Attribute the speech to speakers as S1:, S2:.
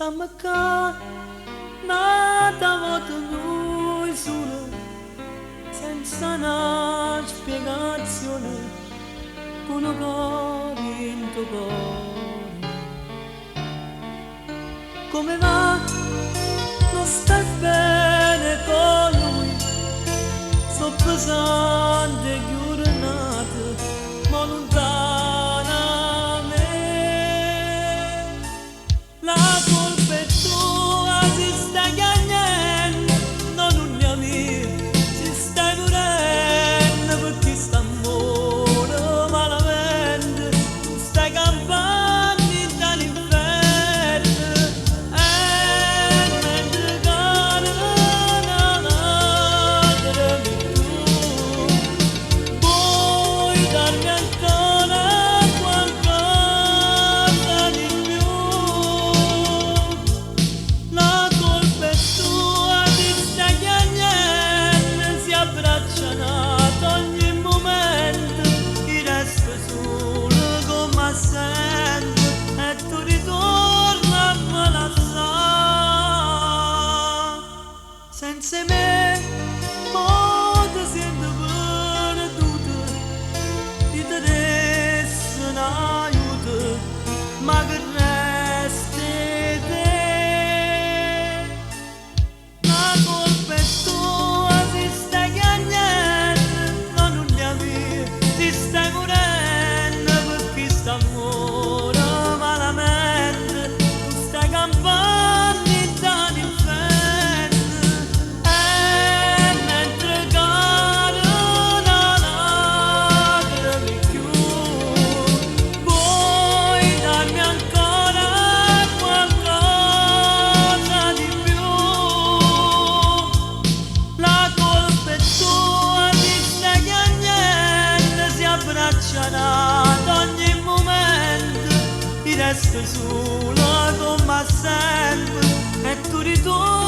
S1: Stiamo qua, nata volta noi solo, senza una spiegazione, con un cuore in tuo cuore. Come va? Non stai bene con lui, sto pesante giornate, ma lontana a me. La colpa è tua, si sta chiagnendo, non è mia, si stai morendo perché sta amore malamente, tu stai campando dall'inferno e mentre cade la più, vuoi darmi ancora qualcosa di più? La colpa è tua, ti stai chiagnendo, si abbracciano ad ogni momento, ti resto solo come sempre e tu ritorni a me la sa. Senza me, oh, ti sento perduto, ti adesso un aiuto, ma che resti te. La colpa è tua, si stai chiagnendo, non è mia, ti stai morendo perché sta amore malamente, tu stai campando dall'inferno e mentre cade una lacrima più, vuoi darmi ancora qualcosa di più? La colpa è tua, ti stai chiagnendo, si abbracciano ad ogni momento, ti resto sola come sempre e tu ritorni